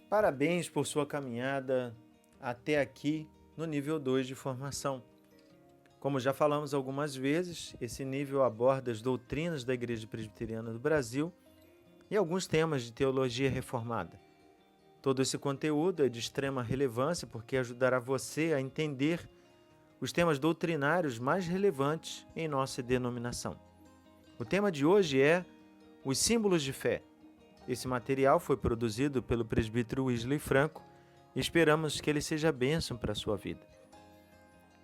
Parabéns por sua caminhada até aqui no nível 2 de formação. Como já falamos algumas vezes, esse nível aborda as doutrinas da Igreja Presbiteriana do Brasil e alguns temas de teologia reformada. Todo esse conteúdo é de extrema relevância porque ajudará você a entender os temas doutrinários mais relevantes em nossa denominação. O tema de hoje é os símbolos de fé. Esse material foi produzido pelo presbítero Wesley Franco e esperamos que ele seja bênção para a sua vida.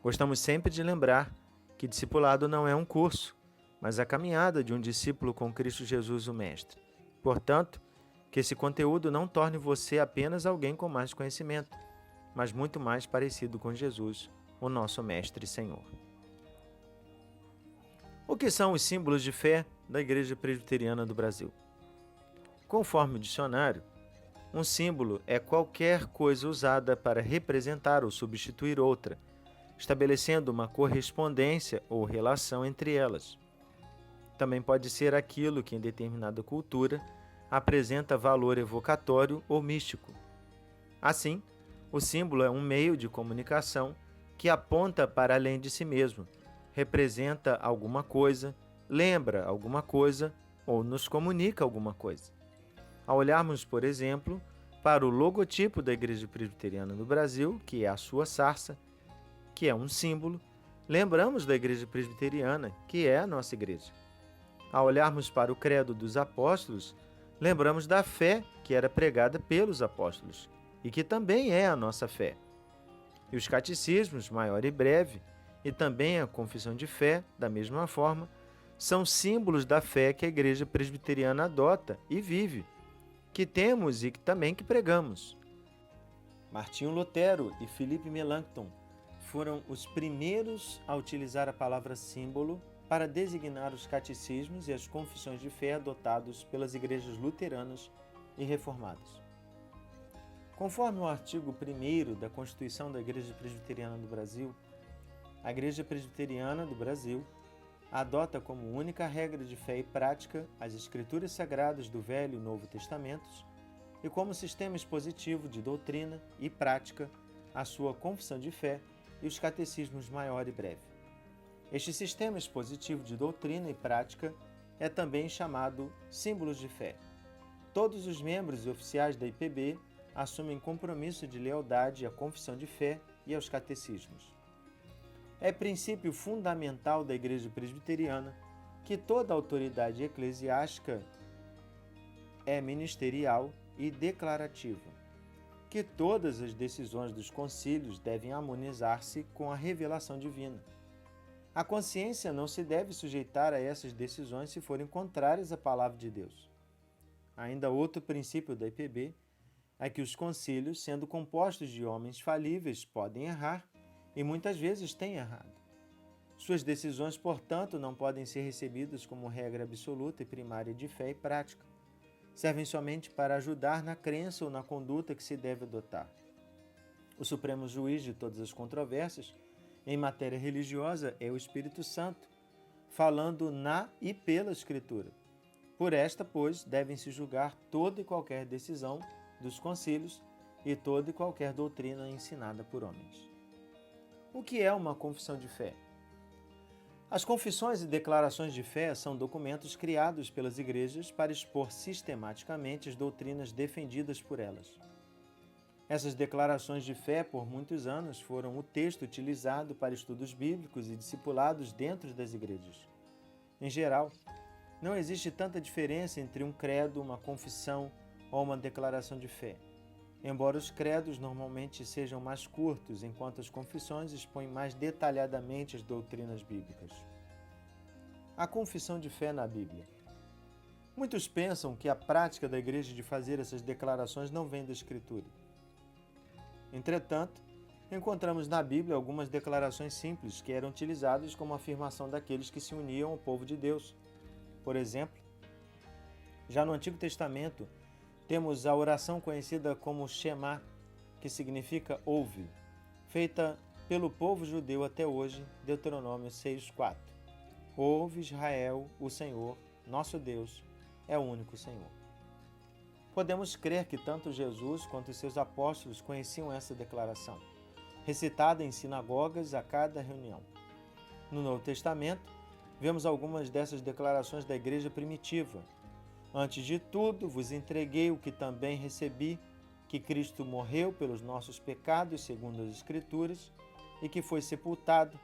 Gostamos sempre de lembrar que discipulado não é um curso, mas a caminhada de um discípulo com Cristo Jesus, o Mestre. Portanto, que esse conteúdo não torne você apenas alguém com mais conhecimento, mas muito mais parecido com Jesus, o nosso Mestre e Senhor. O que são os símbolos de fé da Igreja Presbiteriana do Brasil? Conforme o dicionário, um símbolo é qualquer coisa usada para representar ou substituir outra, estabelecendo uma correspondência ou relação entre elas. Também pode ser aquilo que, em determinada cultura, apresenta valor evocatório ou místico. Assim, o símbolo é um meio de comunicação que aponta para além de si mesmo, representa alguma coisa, lembra alguma coisa ou nos comunica alguma coisa. Ao olharmos, por exemplo, para o logotipo da Igreja Presbiteriana do Brasil, que é a sua sarça, que é um símbolo, lembramos da Igreja Presbiteriana, que é a nossa igreja. Ao olharmos para o credo dos apóstolos, lembramos da fé que era pregada pelos apóstolos e que também é a nossa fé. E os catecismos, maior e breve, e também a confissão de fé, da mesma forma, são símbolos da fé que a Igreja Presbiteriana adota e vive, que temos e que também que pregamos. Martinho Lutero e Philippe Melanchthon foram os primeiros a utilizar a palavra símbolo para designar os catecismos e as confissões de fé adotados pelas igrejas luteranas e reformadas. Conforme o artigo 1º da Constituição da Igreja Presbiteriana do Brasil, a Igreja Presbiteriana do Brasil adota como única regra de fé e prática as Escrituras Sagradas do Velho e Novo Testamentos e como sistema expositivo de doutrina e prática a sua confissão de fé e os catecismos maior e breve. Este sistema expositivo de doutrina e prática é também chamado símbolos de fé. Todos os membros e oficiais da IPB assumem compromisso de lealdade à confissão de fé e aos catecismos. É princípio fundamental da Igreja Presbiteriana que toda autoridade eclesiástica é ministerial e declarativa, que todas as decisões dos concílios devem harmonizar-se com a revelação divina. A consciência não se deve sujeitar a essas decisões se forem contrárias à palavra de Deus. Ainda outro princípio da IPB é que os concílios, sendo compostos de homens falíveis, podem errar e muitas vezes têm errado. Suas decisões, portanto, não podem ser recebidas como regra absoluta e primária de fé e prática. Servem somente para ajudar na crença ou na conduta que se deve adotar. O supremo juiz de todas as controvérsias em matéria religiosa é o Espírito Santo, falando na e pela Escritura. Por esta, pois, devem-se julgar toda e qualquer decisão dos concílios e toda e qualquer doutrina ensinada por homens. O que é uma confissão de fé? As confissões e declarações de fé são documentos criados pelas igrejas para expor sistematicamente as doutrinas defendidas por elas. Essas declarações de fé, por muitos anos, foram o texto utilizado para estudos bíblicos e discipulados dentro das igrejas. Em geral, não existe tanta diferença entre um credo, uma confissão ou uma declaração de fé, embora os credos normalmente sejam mais curtos, enquanto as confissões expõem mais detalhadamente as doutrinas bíblicas. A confissão de fé na Bíblia. Muitos pensam que a prática da igreja de fazer essas declarações não vem da Escritura. Entretanto, encontramos na Bíblia algumas declarações simples que eram utilizadas como afirmação daqueles que se uniam ao povo de Deus. Por exemplo, já no Antigo Testamento, temos a oração conhecida como Shema, que significa ouve, feita pelo povo judeu até hoje, Deuteronômio 6:4. Ouve, Israel, o Senhor, nosso Deus, é o único Senhor. Podemos crer que tanto Jesus quanto os seus apóstolos conheciam essa declaração, recitada em sinagogas a cada reunião. No Novo Testamento, vemos algumas dessas declarações da igreja primitiva. Antes de tudo, vos entreguei o que também recebi, que Cristo morreu pelos nossos pecados, segundo as Escrituras, e que foi sepultado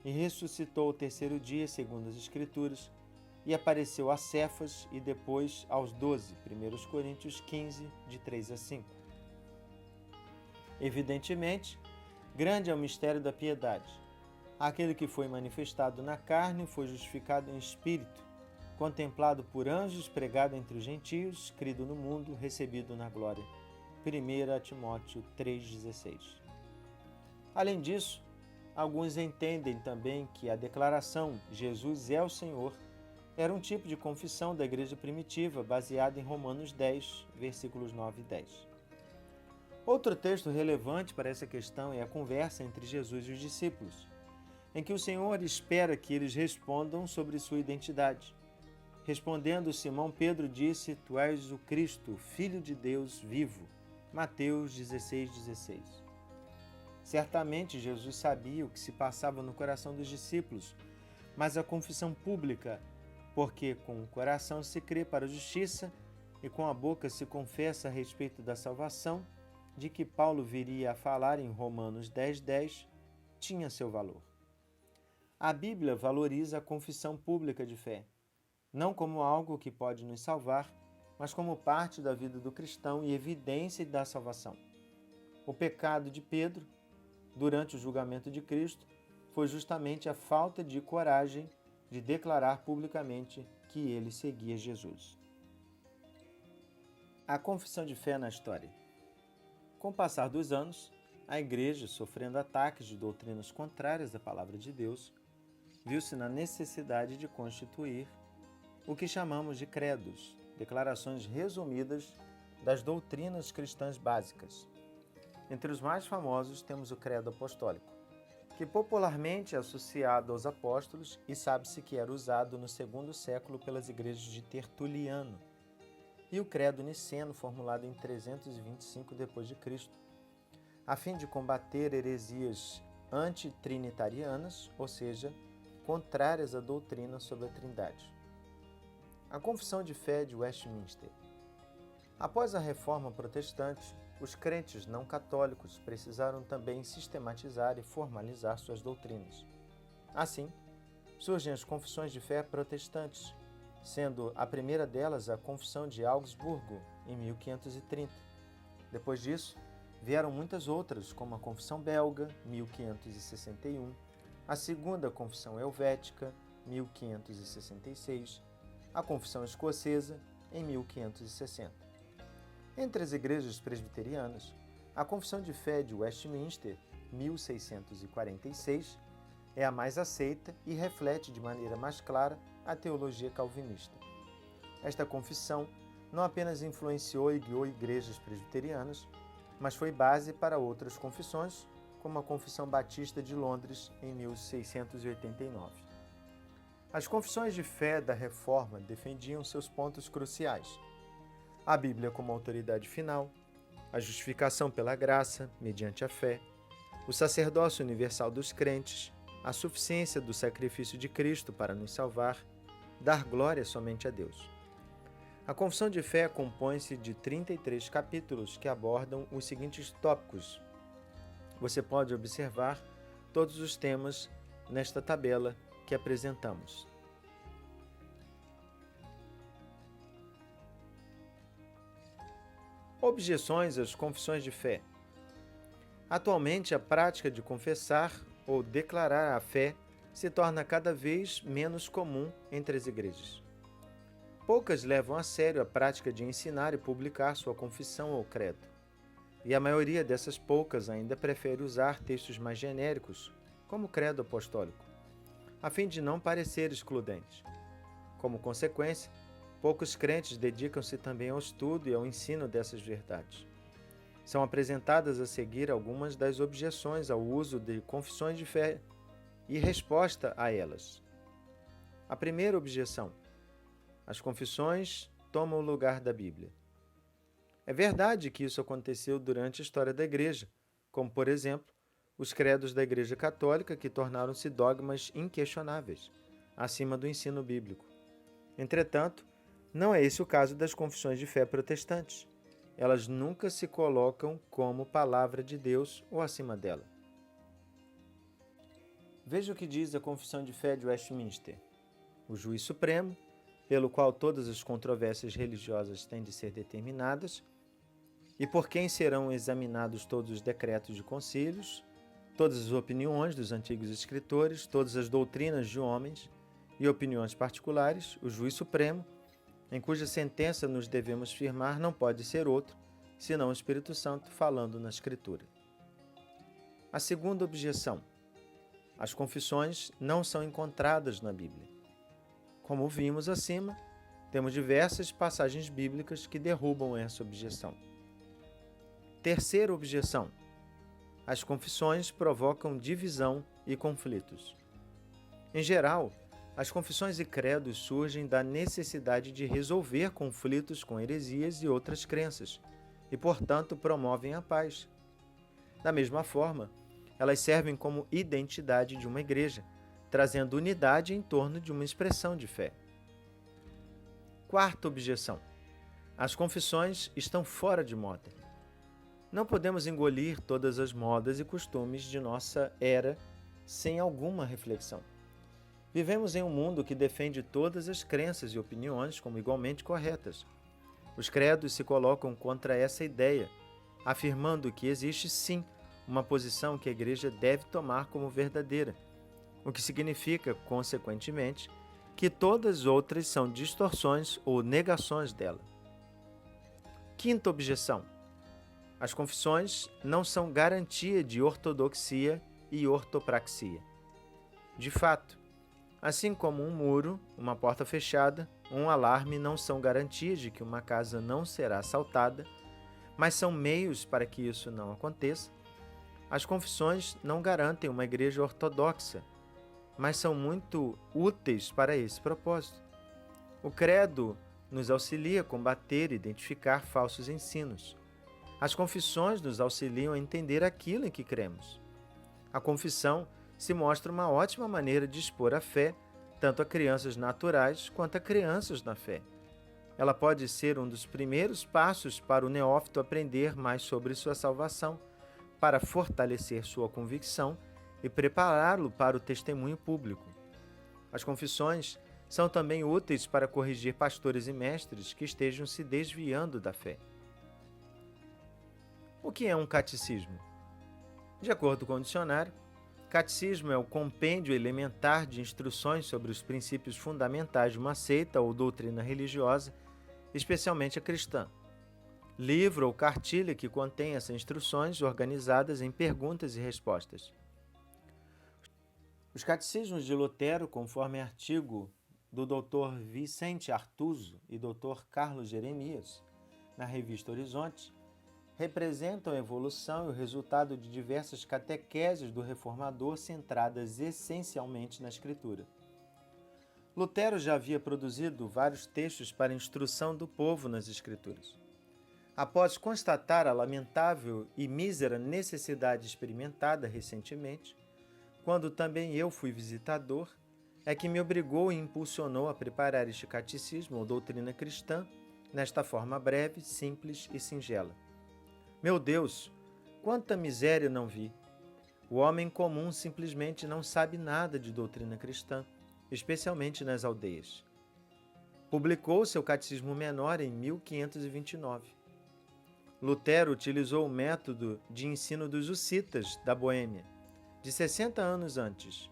e ressuscitou ao terceiro dia, segundo as Escrituras, e apareceu a Cefas e depois aos 12, 1 Coríntios 15, de 3 a 5. Evidentemente, grande é o mistério da piedade. Aquele que foi manifestado na carne foi justificado em espírito, contemplado por anjos, pregado entre os gentios, crido no mundo, recebido na glória. 1 Timóteo 3,16. Além disso, alguns entendem também que a declaração Jesus é o Senhor era um tipo de confissão da igreja primitiva baseada em Romanos 10, versículos 9 e 10. Outro texto relevante para essa questão é a conversa entre Jesus e os discípulos, em que o Senhor espera que eles respondam sobre sua identidade. Respondendo, Simão Pedro disse: Tu és o Cristo, Filho de Deus vivo. Mateus 16,16. Certamente Jesus sabia o que se passava no coração dos discípulos, mas a confissão pública, porque com o coração se crê para a justiça e com a boca se confessa a respeito da salvação, de que Paulo viria a falar em Romanos 10,10, tinha seu valor. A Bíblia valoriza a confissão pública de fé, não como algo que pode nos salvar, mas como parte da vida do cristão e evidência da salvação. O pecado de Pedro, durante o julgamento de Cristo, foi justamente a falta de coragem de declarar publicamente que ele seguia Jesus. A confissão de fé na história. Com o passar dos anos, a Igreja, sofrendo ataques de doutrinas contrárias à palavra de Deus, viu-se na necessidade de constituir o que chamamos de credos, declarações resumidas das doutrinas cristãs básicas. Entre os mais famosos temos o Credo Apostólico, que popularmente é associado aos apóstolos e sabe-se que era usado no segundo século pelas igrejas de Tertuliano, e o Credo Niceno, formulado em 325 d.C., a fim de combater heresias antitrinitarianas, ou seja, contrárias à doutrina sobre a Trindade. A Confissão de Fé de Westminster. Após a Reforma Protestante, os crentes não católicos precisaram também sistematizar e formalizar suas doutrinas. Assim, surgem as confissões de fé protestantes, sendo a primeira delas a Confissão de Augsburgo, em 1530. Depois disso, vieram muitas outras, como a Confissão Belga, 1561, a Segunda Confissão Helvética, 1566, a Confissão Escocesa, em 1560. Entre as igrejas presbiterianas, a Confissão de Fé de Westminster, 1646, é a mais aceita e reflete de maneira mais clara a teologia calvinista. Esta confissão não apenas influenciou e guiou igrejas presbiterianas, mas foi base para outras confissões, como a Confissão Batista de Londres, em 1689. As confissões de fé da Reforma defendiam seus pontos cruciais: a Bíblia como autoridade final, a justificação pela graça, mediante a fé, o sacerdócio universal dos crentes, a suficiência do sacrifício de Cristo para nos salvar, dar glória somente a Deus. A Confissão de Fé compõe-se de 33 capítulos que abordam os seguintes tópicos. Você pode observar todos os temas nesta tabela que apresentamos. Objeções às confissões de fé. Atualmente, a prática de confessar ou declarar a fé se torna cada vez menos comum entre as igrejas. Poucas levam a sério a prática de ensinar e publicar sua confissão ou credo, e a maioria dessas poucas ainda prefere usar textos mais genéricos, como o Credo Apostólico, a fim de não parecer excludente. Como consequência, poucos crentes dedicam-se também ao estudo e ao ensino dessas verdades. São apresentadas a seguir algumas das objeções ao uso de confissões de fé e resposta a elas. A primeira objeção: as confissões tomam o lugar da Bíblia. É verdade que isso aconteceu durante a história da Igreja, como, por exemplo, os credos da Igreja Católica, que tornaram-se dogmas inquestionáveis, acima do ensino bíblico. Entretanto, não é esse o caso das confissões de fé protestantes. Elas nunca se colocam como palavra de Deus ou acima dela. Veja o que diz a Confissão de Fé de Westminster. O juiz supremo, pelo qual todas as controvérsias religiosas têm de ser determinadas, e por quem serão examinados todos os decretos de concílios, todas as opiniões dos antigos escritores, todas as doutrinas de homens e opiniões particulares, o juiz supremo, em cuja sentença nos devemos firmar, não pode ser outro, senão o Espírito Santo falando na Escritura. A segunda objeção: as confissões não são encontradas na Bíblia. Como vimos acima, temos diversas passagens bíblicas que derrubam essa objeção. Terceira objeção: as confissões provocam divisão e conflitos. Em geral, as confissões e credos surgem da necessidade de resolver conflitos com heresias e outras crenças, e, portanto, promovem a paz. Da mesma forma, elas servem como identidade de uma igreja, trazendo unidade em torno de uma expressão de fé. Quarta objeção: as confissões estão fora de moda. Não podemos engolir todas as modas e costumes de nossa era sem alguma reflexão. Vivemos em um mundo que defende todas as crenças e opiniões como igualmente corretas. Os credos se colocam contra essa ideia, afirmando que existe sim uma posição que a Igreja deve tomar como verdadeira, o que significa, consequentemente, que todas as outras são distorções ou negações dela. Quinta objeção: as confissões não são garantia de ortodoxia e ortopraxia. De fato, assim como um muro, uma porta fechada, um alarme não são garantias de que uma casa não será assaltada, mas são meios para que isso não aconteça, as confissões não garantem uma igreja ortodoxa, mas são muito úteis para esse propósito. O credo nos auxilia a combater e identificar falsos ensinos. As confissões nos auxiliam a entender aquilo em que cremos. A confissão se mostra uma ótima maneira de expor a fé, tanto a crianças naturais quanto a crianças na fé. Ela pode ser um dos primeiros passos para o neófito aprender mais sobre sua salvação, para fortalecer sua convicção e prepará-lo para o testemunho público. As confissões são também úteis para corrigir pastores e mestres que estejam se desviando da fé. O que é um catecismo? De acordo com o dicionário, catecismo é o compêndio elementar de instruções sobre os princípios fundamentais de uma seita ou doutrina religiosa, especialmente a cristã. Livro ou cartilha que contém essas instruções organizadas em perguntas e respostas. Os catecismos de Lutero, conforme artigo do Dr. Vicente Artuso e Dr. Carlos Jeremias, na revista Horizonte, representam a evolução e o resultado de diversas catequeses do reformador centradas essencialmente na Escritura. Lutero já havia produzido vários textos para instrução do povo nas Escrituras. Após constatar a lamentável e mísera necessidade experimentada recentemente, quando também eu fui visitador, é que me obrigou e impulsionou a preparar este catecismo ou doutrina cristã nesta forma breve, simples e singela. Meu Deus, quanta miséria não vi! O homem comum simplesmente não sabe nada de doutrina cristã, especialmente nas aldeias. Publicou seu Catecismo Menor em 1529. Lutero utilizou o método de ensino dos hussitas da Boêmia, de 60 anos antes.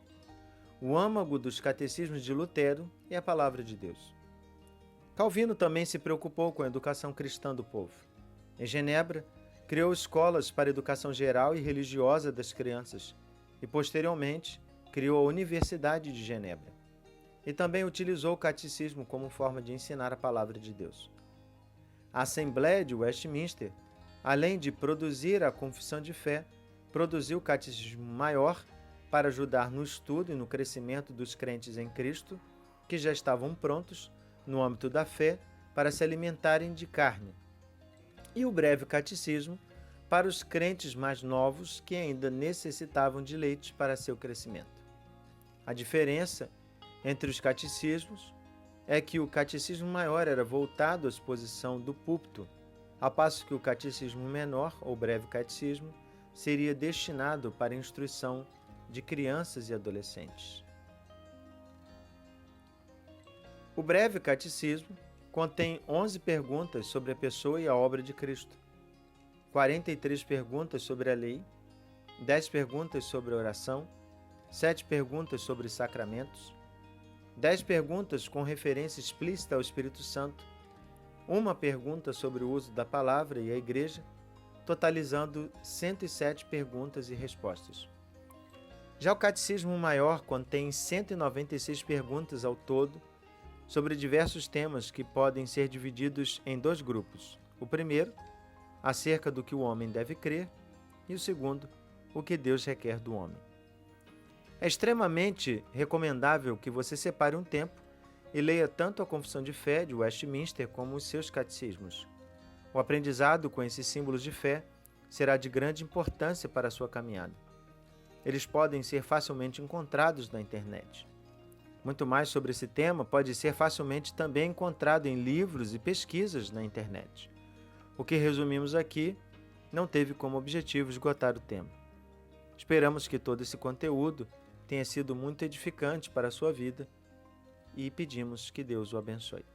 O âmago dos catecismos de Lutero é a palavra de Deus. Calvino também se preocupou com a educação cristã do povo. Em Genebra, criou escolas para a educação geral e religiosa das crianças e, posteriormente, criou a Universidade de Genebra. E também utilizou o catecismo como forma de ensinar a palavra de Deus. A Assembleia de Westminster, além de produzir a Confissão de Fé, produziu o Catecismo Maior para ajudar no estudo e no crescimento dos crentes em Cristo, que já estavam prontos, no âmbito da fé, para se alimentarem de carne. e o breve catecismo para os crentes mais novos que ainda necessitavam de leite para seu crescimento. A diferença entre os catecismos é que o catecismo maior era voltado à exposição do púlpito, ao passo que o catecismo menor, ou breve catecismo, seria destinado para a instrução de crianças e adolescentes. O breve catecismo contém 11 perguntas sobre a pessoa e a obra de Cristo, 43 perguntas sobre a lei, 10 perguntas sobre a oração, 7 perguntas sobre os sacramentos, 10 perguntas com referência explícita ao Espírito Santo, uma pergunta sobre o uso da palavra e a igreja, totalizando 107 perguntas e respostas. Já o Catecismo Maior contém 196 perguntas ao todo sobre diversos temas que podem ser divididos em 2 grupos. O primeiro, acerca do que o homem deve crer, e o segundo, o que Deus requer do homem. É extremamente recomendável que você separe um tempo e leia tanto a Confissão de Fé de Westminster como os seus catecismos. O aprendizado com esses símbolos de fé será de grande importância para a sua caminhada. Eles podem ser facilmente encontrados na internet. Muito mais sobre esse tema pode ser facilmente também encontrado em livros e pesquisas na internet. O que resumimos aqui não teve como objetivo esgotar o tema. Esperamos que todo esse conteúdo tenha sido muito edificante para a sua vida e pedimos que Deus o abençoe.